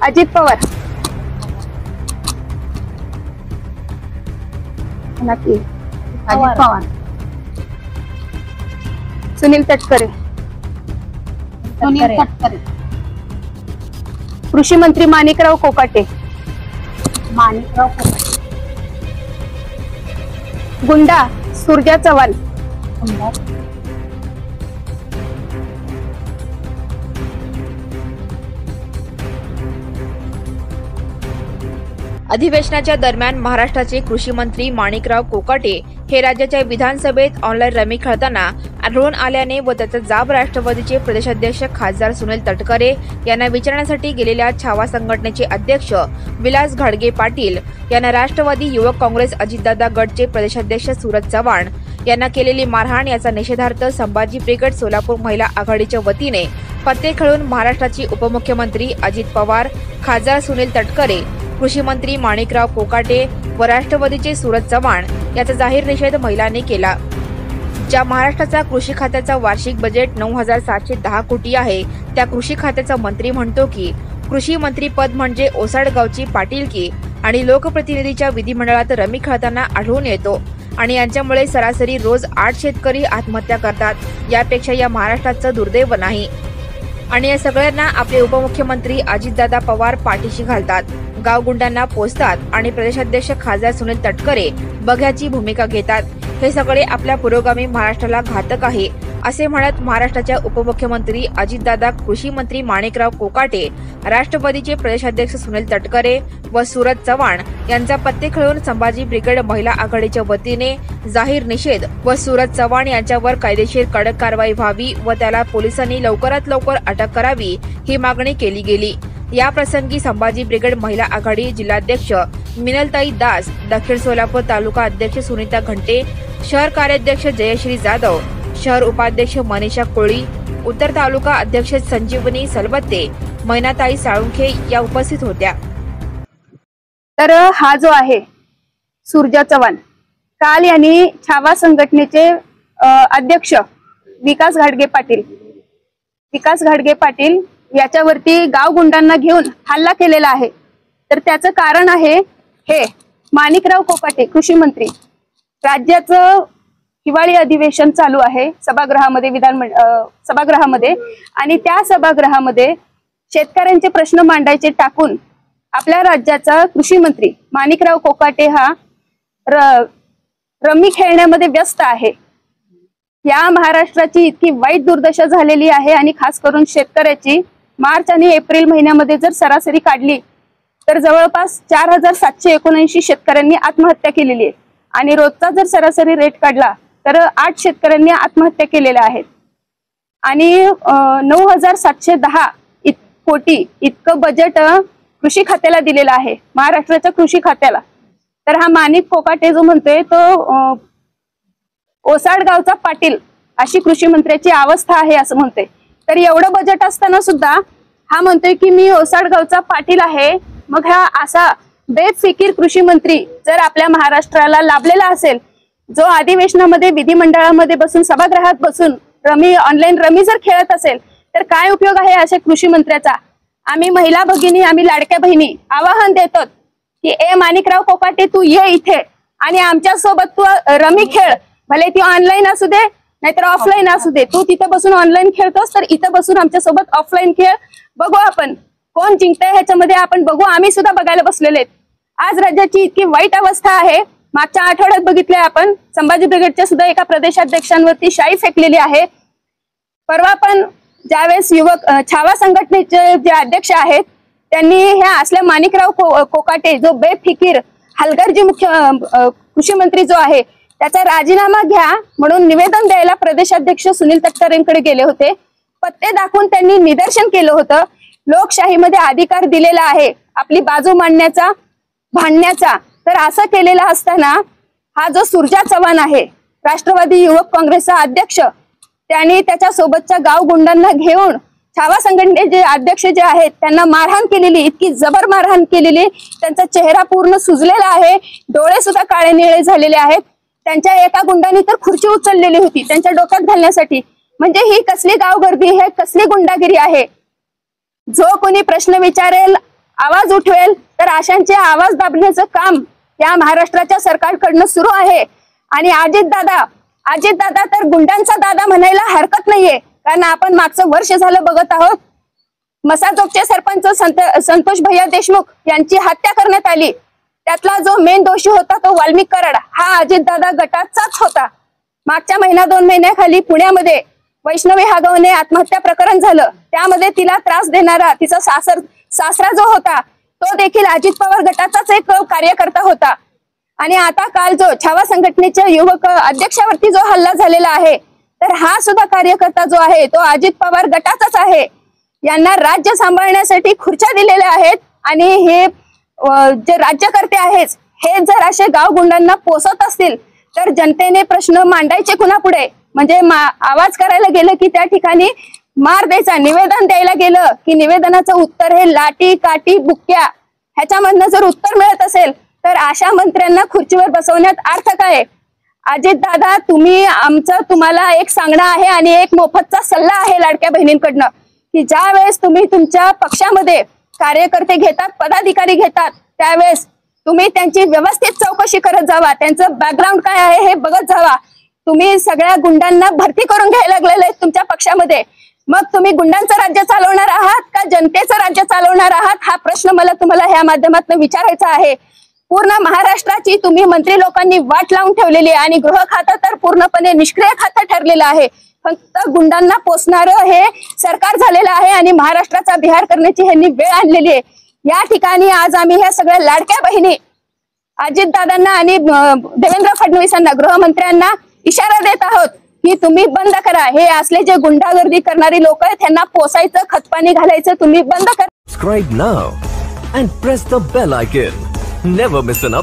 अजित पवार, नक्की अजित पवार, सुनील तटकरे, कृषी मंत्री माणिकराव कोकाटे, गुंडा सुरजा चव्हाण, अधिवेशनाच्या दरम्यान महाराष्ट्राचे कृषी मंत्री माणिकराव कोकाटे हे राज्याच्या विधानसभेत ऑनलाईन रमी खेळताना आढळून आल्याने व त्याचा जाब राष्ट्रवादीचे प्रदेशाध्यक्ष खासदार सुनील तटकरे यांना विचारण्यासाठी गेलेल्या छावा संघटनेचे अध्यक्ष विलास घाडगे पाटील यांना राष्ट्रवादी युवक काँग्रेस अजितदादा गटचे प्रदेशाध्यक्ष सूरज चव्हाण यांना केलेली मारहाण याचा निषेधार्थ संभाजी ब्रिगेड सोलापूर महिला आघाडीच्या वतीने पत्ते खेळून महाराष्ट्राचे उपमुख्यमंत्री अजित पवार, खासदार सुनील तटकरे, कृषी मंत्री माणिकराव कोकाटे व राष्ट्रवादीचे सूरज चव्हाण याचा जाहीर निषेध महिलांनी केला। ज्या महाराष्ट्राचा कृषी खात्याचा वार्षिक बजेट 9,710 कोटी आहे त्या कृषी खात्याचा मंत्री म्हणतो की कृषी मंत्री पद म्हणजे ओसाड गावची पाटीलकी आणि लोकप्रतिनिधीच्या विधिमंडळात रमी खेळताना आढळून येतो आणि यांच्यामुळे सरासरी रोज 8 शेतकरी आत्महत्या करतात। यापेक्षा या महाराष्ट्राचं दुर्दैव नाही आणि या सगळ्यांना आपले उपमुख्यमंत्री अजितदादा पवार पाठीशी घालतात, गावगुंडांना पोचतात आणि प्रदेशाध्यक्ष खासदार सुनील तटकरे बघ्याची भूमिका घेतात। हे सगळे आपल्या पुरोगामी महाराष्ट्राला घातक आहे असे म्हणत महाराष्ट्राच्या उपमुख्यमंत्री अजितदादा, कृषी मंत्री माणिकराव कोकाटे, राष्ट्रवादीचे प्रदेशाध्यक्ष सुनील तटकरे व सूरज चव्हाण यांचा पत्ते खेळून संभाजी ब्रिगेड महिला आघाडीच्या वतीने जाहीर निषेध व सूरज चव्हाण यांच्यावर कायदेशीर कडक कारवाई व्हावी व त्याला पोलिसांनी लवकरात लवकर अटक करावी ही मागणी केली गेली। या प्रसंगी संभाजी ब्रिगेड महिला आघाडी जिल्हाध्यक्ष मिनलताई दास, दक्षिण सोलापूर तालुका अध्यक्ष सुनीता घंटे, शहर कार्याध्यक्ष जयश्री जाधव, शहर उपाध्यक्ष मनीषा कोळी, उत्तर तालुका अध्यक्ष संजीवनी सलबत्ते, मैनाताई साळुंखे या उपस्थित होत्या। तर हा जो आहे सुरजा चव्हाण, काल यांनी छावा संघटनेचे अध्यक्ष विकास घाडगे पाटील याच्यावरती गावगुंडांना घेऊन हल्ला केलेला आहे। तर त्याचं कारण आहे हे माणिकराव कोकाटे, कृषी मंत्री, राज्याचं हिवाळी अधिवेशन चालू आहे सभागृहामध्ये, सभागृहामध्ये, आणि त्या सभागृहामध्ये शेतकऱ्यांचे प्रश्न मांडायचे टाकून आपल्या राज्याचा कृषी मंत्री माणिकराव कोकाटे हा रमी खेळण्यामध्ये व्यस्त आहे। या महाराष्ट्राची इतकी वाईट दुर्दशा झालेली आहे आणि खास करून शेतकऱ्याची मार्च आणि एप्रिल महिन्यामध्ये जर सरासरी काढली तर जवळपास 4,779 शेतकऱ्यांनी आत्महत्या केलेली आहे आणि रोजचा जर सरासरी रेट काढला तर 8 शेतकऱ्यांनी आत्महत्या केलेल्या आहेत आणि 9,710 कोटी इतकं बजेट कृषी खात्याला दिलेलं आहे, महाराष्ट्राच्या कृषी खात्याला। तर हा माणिक कोकाटे जो म्हणतोय तो ओसाड गावचा पाटील अशी कृषी मंत्र्याची अवस्था आहे असं म्हणतोय। तर एवढं बजेट असताना सुद्धा हा म्हणतोय की मी ओसाड गावचा पाटील आहे। मग हा असा बेफिकीर कृषी मंत्री जर आपल्या महाराष्ट्राला लाभलेला असेल, जो अधिवेशनामध्ये विधिमंडळामध्ये बसून सभागृहात बसून ऑनलाईन रमी जर खेळत असेल तर काय उपयोग आहे अशा कृषी मंत्र्याचा। आम्ही महिला भगिनी, आम्ही लाडक्या बहिणी आवाहन देतो की ए माणिकराव कोकाटे, तू ये इथे आणि आमच्या सोबत तू रमी खेळ, भले ती ऑनलाईन असू दे नाहीतर ऑफलाईन असू दे, तू तिथं बसून ऑनलाईन खेळतोस तर इथं बसून आमच्या सोबत ऑफलाईन खेळ, बघू आपण कोण जिंकतंय ह्याच्यामध्ये, आपण बघू, आम्ही सुद्धा बघायला बसलेले आहेत। आज राज्याची इतकी वाईट अवस्था आहे, मागच्या आठवड्यात बघितलंय आपण संभाजी ब्रिगेडच्या सुद्धा एका प्रदेशाध्यक्षांवरती शाई फेकलेली आहे। परवा पण ज्यावेळेस युवक छावा संघटनेचे जे अध्यक्ष आहेत त्यांनी ह्या असल्या माणिकराव कोकाटे जो बेफिकीर हलगर्जी कृषी मंत्री जो आहे त्याचा राजीनामा घ्या म्हणून निवेदन द्यायला प्रदेशाध्यक्ष सुनील तटकरेंकडे गेले होते। पत्ते दाखवून त्यांनी निदर्शन केलं होतं, लोकशाहीमध्ये अधिकार दिलेला आहे आपली बाजू मांडण्याचा, भांडण्याचा। तर असं केलेलं असताना हा जो सुरजा चव्हाण आहे, राष्ट्रवादी युवक काँग्रेसचा अध्यक्ष, त्यांनी त्याच्या सोबतच्या गावगुंडांना घेऊन छावा संघटनेचे अध्यक्ष जे आहेत त्यांना मारहाण केलेली, इतकी जबर मारहाण केलेली, त्यांचा चेहरा पूर्ण सुजलेला आहे, डोळे सुद्धा काळे निळे झालेले आहेत। त्यांच्या एका गुंडाने तर खुर्ची उचललेली होती त्यांच्या डोक्यात घालण्यासाठी। म्हणजे ही कसली गावगर्दी, हे कसली गुंडागिरी आहे। जो कोणी प्रश्न विचारेल आवाज उठवेल तर अशांचे आवाज दाबण्याचं काम या महाराष्ट्राच्या सरकारकडनं सुरू आहे। आणि अजितदादा तर गुंडांचा दादा म्हणायला हरकत नाहीये, कारण आपण मागचं वर्ष झालं बघत आहोत मसाजोगचे सरपंच संतोष भैया देशमुख यांची हत्या करण्यात आली। त्यातला जो मेन दोषी होता तो वाल्मिक कराड हा अजितदादा गटाचाच होता। मागच्या महिना 2 महिन्याखाली पुण्यामध्ये वैष्णवी हागवणे आत्महत्या प्रकरण झालं, त्यामध्ये तिला त्रास देणारा तिचा सासरा जो होता तो देखील अजित पवार गटाचाच एक कार्यकर्ता होता। आणि आता काल जो छावा संघटनेच्या युवक अध्यक्षावरती जो हल्ला झालेला आहे, तर हा सुद्धा कार्यकर्ता जो आहे तो अजित पवार गटाचाच आहे। यांना राज्य सांभाळण्यासाठी खुर्च्या दिलेल्या आहेत आणि हे जे राज्यकर्ते आहेत हे जर असे गाव गुंडांना पोसत असतील तर जनतेने प्रश्न मांडायचे कुणापुढे? म्हणजे आवाज करायला गेलं की त्या ठिकाणी मार द्यायचा, निवेदन द्यायला गेलं की निवेदनाचं उत्तर हे लाठी काठी बुक्क्या ह्याच्यामधनं जर उत्तर मिळत असेल तर अशा मंत्र्यांना खुर्चीवर बसवण्यात अर्थ काय? अजितदादा तुम्हाला एक सांगणं आहे आणि एक मोफतचा सल्ला आहे लाडक्या बहिणींकडनं की ज्या वेळेस तुम्ही तुमच्या पक्षामध्ये कार्यकर्ते घेतात, पदाधिकारी घेतात, त्यावेळेस तुम्ही त्यांची व्यवस्थित चौकशी करत जावा, त्यांचं बॅकग्राऊंड काय आहे हे बघत जावा। तुम्ही सगळ्या गुंडांना भरती करून घ्यायला लागलेले आहेत तुमच्या पक्षामध्ये, मग तुम्ही गुंडांचं राज्य चालवणार आहात का जनतेचं राज्य चालवणार आहात हा प्रश्न मला तुम्हाला ह्या माध्यमातून विचारायचा आहे। पूर्ण महाराष्ट्राची तुम्ही मंत्री लोकांनी वाट लावून ठेवलेली आहे आणि गृह खातं तर पूर्णपणे निष्क्रिय खातं ठरलेलं आहे। फक्त गुंडांना पोसणारं हे सरकार झालेलं आहे आणि महाराष्ट्राचा बिहार करण्याची ह्यांनी वेळ आणलेली आहे। या ठिकाणी आज आम्ही ह्या सगळ्या लाडक्या बहिणी अजितदादांना आणि देवेंद्र फडणवीसांना गृहमंत्र्यांना इशारा देत आहोत की तुम्ही बंद करा, हे असले जे गुंडागर्दी करणारी लोक आहेत त्यांना पोसायचं, खतपाणी घालायचं तुम्ही बंद करा। Subscribe now and press the bell icon. Never miss an update.